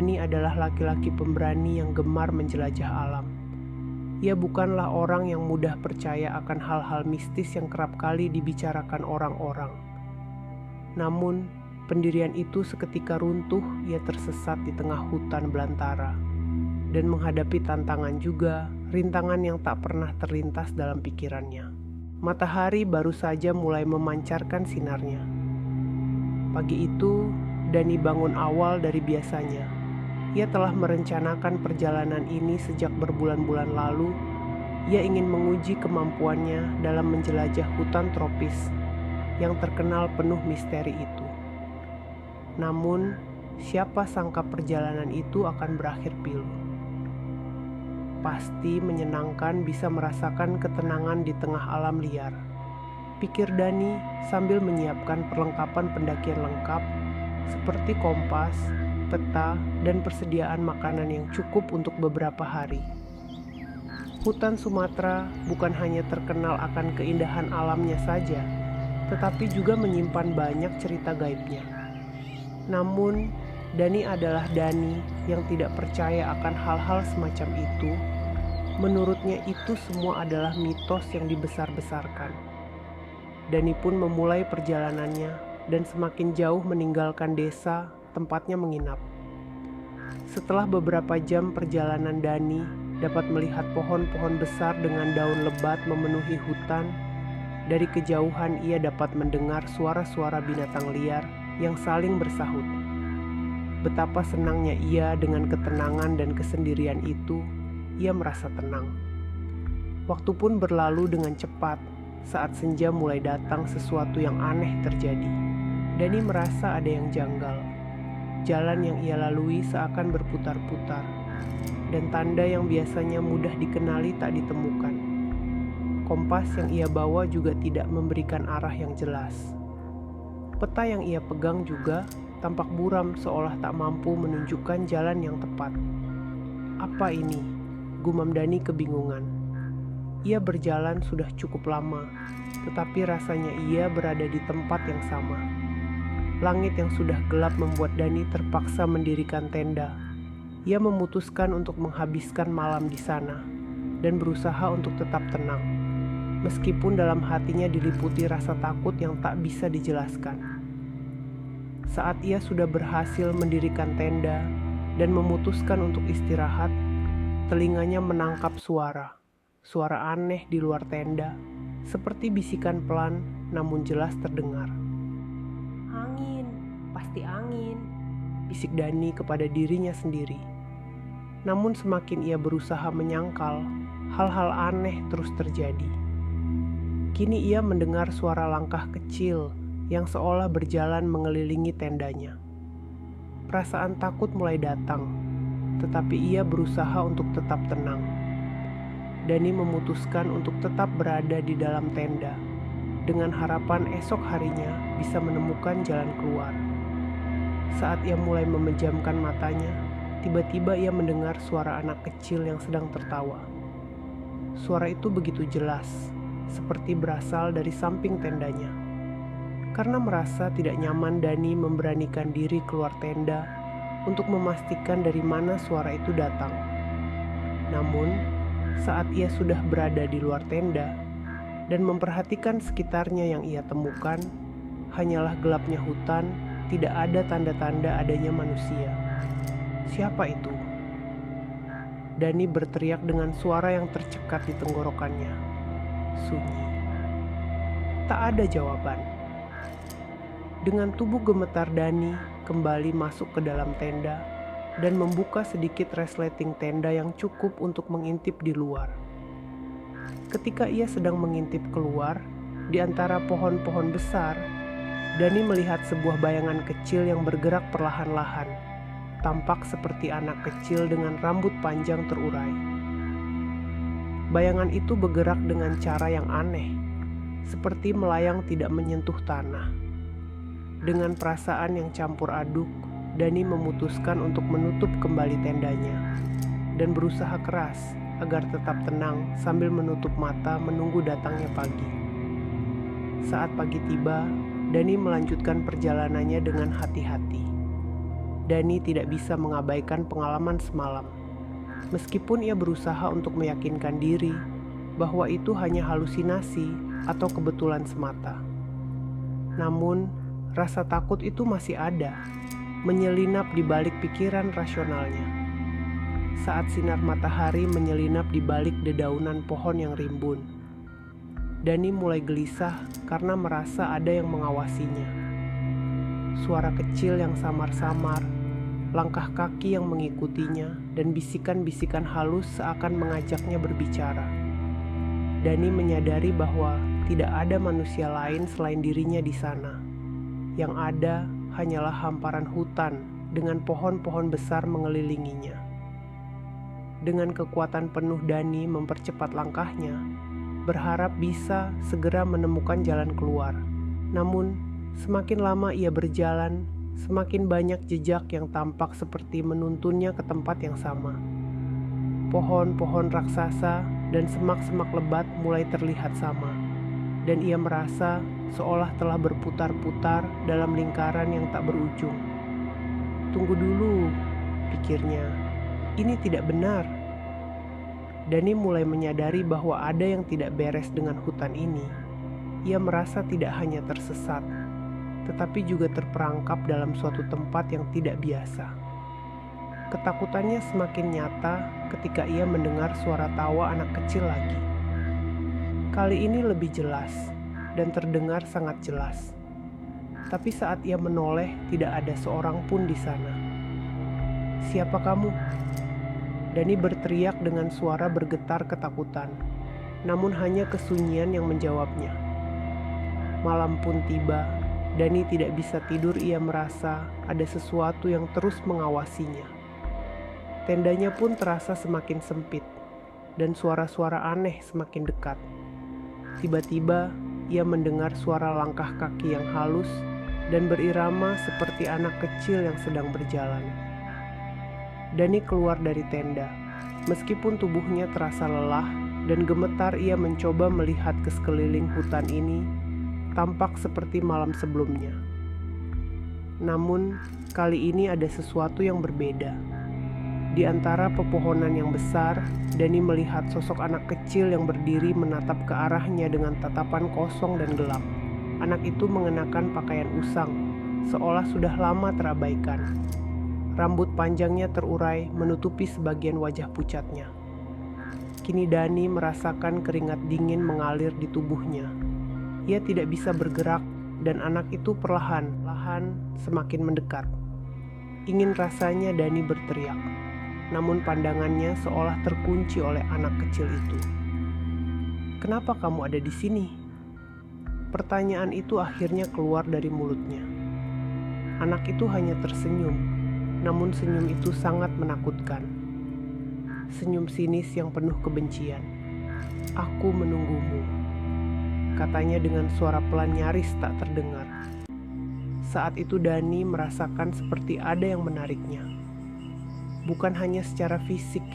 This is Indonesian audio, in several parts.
Dani adalah laki-laki pemberani yang gemar menjelajah alam. Ia bukanlah orang yang mudah percaya akan hal-hal mistis yang kerap kali dibicarakan orang-orang. Namun, pendirian itu seketika runtuh. Ia tersesat di tengah hutan belantara dan menghadapi tantangan juga, rintangan yang tak pernah terlintas dalam pikirannya. Matahari baru saja mulai memancarkan sinarnya. Pagi itu, Dani bangun awal dari biasanya. Ia telah merencanakan perjalanan ini sejak berbulan-bulan lalu. Ia ingin menguji kemampuannya dalam menjelajah hutan tropis yang terkenal penuh misteri itu. Namun, siapa sangka perjalanan itu akan berakhir pilu. Pasti menyenangkan bisa merasakan ketenangan di tengah alam liar, pikir Dani sambil menyiapkan perlengkapan pendakian lengkap seperti kompas, peta, dan persediaan makanan yang cukup untuk beberapa hari. Hutan Sumatera bukan hanya terkenal akan keindahan alamnya saja, tetapi juga menyimpan banyak cerita gaibnya. Namun, Dani adalah Dani yang tidak percaya akan hal-hal semacam itu. Menurutnya itu semua adalah mitos yang dibesar-besarkan. Dani pun memulai perjalanannya dan semakin jauh meninggalkan desa tempatnya menginap. Setelah beberapa jam perjalanan, Dani dapat melihat pohon-pohon besar dengan daun lebat memenuhi hutan. Dari kejauhan ia dapat mendengar suara-suara binatang liar yang saling bersahut. Betapa senangnya ia dengan ketenangan dan kesendirian itu. Ia merasa tenang. Waktu pun berlalu dengan cepat. Saat senja mulai datang, sesuatu yang aneh terjadi. Dani merasa ada yang janggal. Jalan yang ia lalui seakan berputar-putar, dan tanda yang biasanya mudah dikenali tak ditemukan. Kompas yang ia bawa juga tidak memberikan arah yang jelas. Peta yang ia pegang juga tampak buram, seolah tak mampu menunjukkan jalan yang tepat. Apa ini? Gumam Dani kebingungan. Ia berjalan sudah cukup lama, tetapi rasanya ia berada di tempat yang sama. Langit yang sudah gelap membuat Dani terpaksa mendirikan tenda. Ia memutuskan untuk menghabiskan malam di sana dan berusaha untuk tetap tenang, meskipun dalam hatinya diliputi rasa takut yang tak bisa dijelaskan. Saat ia sudah berhasil mendirikan tenda dan memutuskan untuk istirahat, telinganya menangkap suara aneh di luar tenda, seperti bisikan pelan namun jelas terdengar. "Angin, pasti angin," bisik Dani kepada dirinya sendiri. Namun semakin ia berusaha menyangkal, hal-hal aneh terus terjadi. Kini ia mendengar suara langkah kecil yang seolah berjalan mengelilingi tendanya. Perasaan takut mulai datang, tetapi ia berusaha untuk tetap tenang. Dani memutuskan untuk tetap berada di dalam tenda, dengan harapan esok harinya bisa menemukan jalan keluar. Saat ia mulai memejamkan matanya, tiba-tiba ia mendengar suara anak kecil yang sedang tertawa. Suara itu begitu jelas, seperti berasal dari samping tendanya. Karena merasa tidak nyaman, Dani memberanikan diri keluar tenda untuk memastikan dari mana suara itu datang. Namun, saat ia sudah berada di luar tenda dan memperhatikan sekitarnya, yang ia temukan hanyalah gelapnya hutan, tidak ada tanda-tanda adanya manusia. Siapa itu? Dani berteriak dengan suara yang tercekat di tenggorokannya. Sunyi. Tak ada jawaban. Dengan tubuh gemetar, Dani kembali masuk ke dalam tenda dan membuka sedikit resleting tenda yang cukup untuk mengintip di luar. Ketika ia sedang mengintip keluar, di antara pohon-pohon besar, Dani melihat sebuah bayangan kecil yang bergerak perlahan-lahan, tampak seperti anak kecil dengan rambut panjang terurai. Bayangan itu bergerak dengan cara yang aneh, seperti melayang tidak menyentuh tanah. Dengan perasaan yang campur aduk, Dani memutuskan untuk menutup kembali tendanya dan berusaha keras agar tetap tenang sambil menutup mata menunggu datangnya pagi. Saat pagi tiba, Dani melanjutkan perjalanannya dengan hati-hati. Dani tidak bisa mengabaikan pengalaman semalam. Meskipun ia berusaha untuk meyakinkan diri bahwa itu hanya halusinasi atau kebetulan semata. Namun, rasa takut itu masih ada, menyelinap di balik pikiran rasionalnya. Saat sinar matahari menyelinap di balik dedaunan pohon yang rimbun, Dani mulai gelisah karena merasa ada yang mengawasinya. Suara kecil yang samar-samar, langkah kaki yang mengikutinya, dan bisikan-bisikan halus seakan mengajaknya berbicara. Dani menyadari bahwa tidak ada manusia lain selain dirinya di sana. Yang ada hanyalah hamparan hutan dengan pohon-pohon besar mengelilinginya. Dengan kekuatan penuh Dani mempercepat langkahnya, berharap bisa segera menemukan jalan keluar. Namun, semakin lama ia berjalan, semakin banyak jejak yang tampak seperti menuntunnya ke tempat yang sama. Pohon-pohon raksasa dan semak-semak lebat mulai terlihat sama, dan ia merasa seolah telah berputar-putar dalam lingkaran yang tak berujung. Tunggu dulu, pikirnya, ini tidak benar. Dani mulai menyadari bahwa ada yang tidak beres dengan hutan ini. Ia merasa tidak hanya tersesat, tetapi juga terperangkap dalam suatu tempat yang tidak biasa. Ketakutannya semakin nyata ketika ia mendengar suara tawa anak kecil lagi. Kali ini lebih jelas dan terdengar sangat jelas. Tapi saat ia menoleh, tidak ada seorang pun di sana. "Siapa kamu?" Dani berteriak dengan suara bergetar ketakutan, namun hanya kesunyian yang menjawabnya. Malam pun tiba. Dani tidak bisa tidur. Ia merasa ada sesuatu yang terus mengawasinya. Tendanya pun terasa semakin sempit, dan suara-suara aneh semakin dekat. Tiba-tiba, ia mendengar suara langkah kaki yang halus dan berirama seperti anak kecil yang sedang berjalan. Dani keluar dari tenda. Meskipun tubuhnya terasa lelah dan gemetar, ia mencoba melihat ke sekeliling hutan ini. Tampak seperti malam sebelumnya. Namun, kali ini ada sesuatu yang berbeda. Di antara pepohonan yang besar, Dani melihat sosok anak kecil yang berdiri menatap ke arahnya dengan tatapan kosong dan gelap. Anak itu mengenakan pakaian usang, seolah sudah lama terabaikan. Rambut panjangnya terurai menutupi sebagian wajah pucatnya. Kini Dani merasakan keringat dingin mengalir di tubuhnya. Ia tidak bisa bergerak, dan anak itu perlahan-lahan semakin mendekat. Ingin rasanya Dani berteriak, namun pandangannya seolah terkunci oleh anak kecil itu. "Kenapa kamu ada di sini?" Pertanyaan itu akhirnya keluar dari mulutnya. Anak itu hanya tersenyum, namun senyum itu sangat menakutkan. Senyum sinis yang penuh kebencian. "Aku menunggumu," katanya dengan suara pelan nyaris tak terdengar. Saat itu Dani merasakan seperti ada yang menariknya. Bukan hanya secara fisik,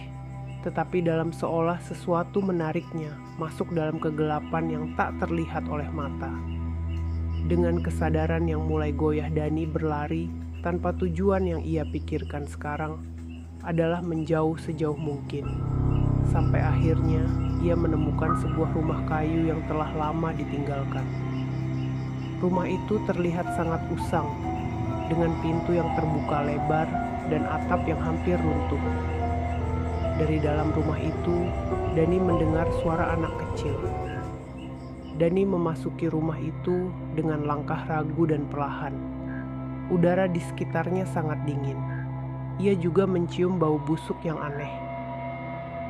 tetapi dalam seolah sesuatu menariknya masuk dalam kegelapan yang tak terlihat oleh mata. Dengan kesadaran yang mulai goyah, Dani berlari tanpa tujuan. Yang ia pikirkan sekarang adalah menjauh sejauh mungkin. Sampai akhirnya ia menemukan sebuah rumah kayu yang telah lama ditinggalkan. Rumah itu terlihat sangat usang, dengan pintu yang terbuka lebar dan atap yang hampir runtuh. Dari dalam rumah itu, Dani mendengar suara anak kecil. Dani memasuki rumah itu dengan langkah ragu dan perlahan. Udara di sekitarnya sangat dingin. Ia juga mencium bau busuk yang aneh.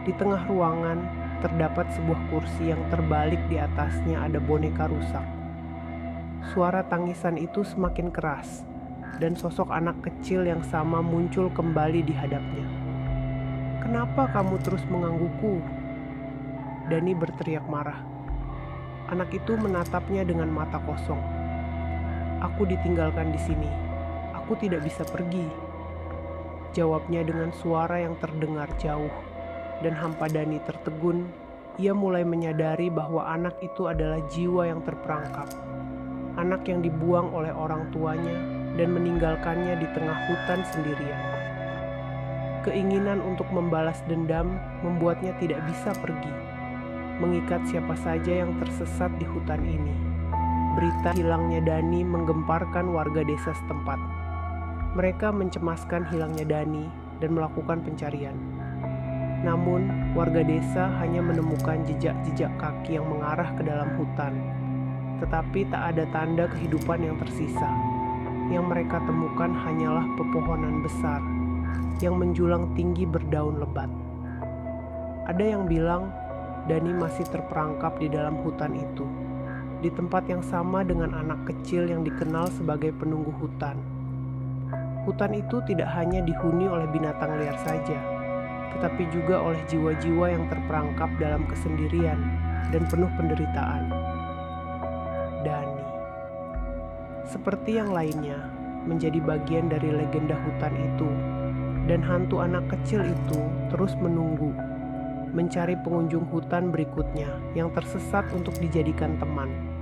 Di tengah ruangan, terdapat sebuah kursi yang terbalik, di atasnya ada boneka rusak. Suara tangisan itu semakin keras, dan sosok anak kecil yang sama muncul kembali di hadapnya. "Kenapa kamu terus menggangguku?" Dani berteriak marah. Anak itu menatapnya dengan mata kosong. "Aku ditinggalkan di sini. Aku tidak bisa pergi," jawabnya dengan suara yang terdengar jauh. Dan hampa Dani tertegun. Ia mulai menyadari bahwa anak itu adalah jiwa yang terperangkap. Anak yang dibuang oleh orang tuanya dan meninggalkannya di tengah hutan sendirian. Keinginan untuk membalas dendam membuatnya tidak bisa pergi, mengikat siapa saja yang tersesat di hutan ini. Berita hilangnya Dani menggemparkan warga desa setempat. Mereka mencemaskan hilangnya Dani dan melakukan pencarian. Namun, warga desa hanya menemukan jejak-jejak kaki yang mengarah ke dalam hutan, tetapi tak ada tanda kehidupan yang tersisa. Yang mereka temukan hanyalah pepohonan besar yang menjulang tinggi berdaun lebat. Ada yang bilang Dani masih terperangkap di dalam hutan itu, di tempat yang sama dengan anak kecil yang dikenal sebagai penunggu hutan. Hutan itu tidak hanya dihuni oleh binatang liar saja, tetapi juga oleh jiwa-jiwa yang terperangkap dalam kesendirian dan penuh penderitaan. Dani, seperti yang lainnya, menjadi bagian dari legenda hutan itu, dan hantu anak kecil itu terus menunggu, mencari pengunjung hutan berikutnya yang tersesat untuk dijadikan teman.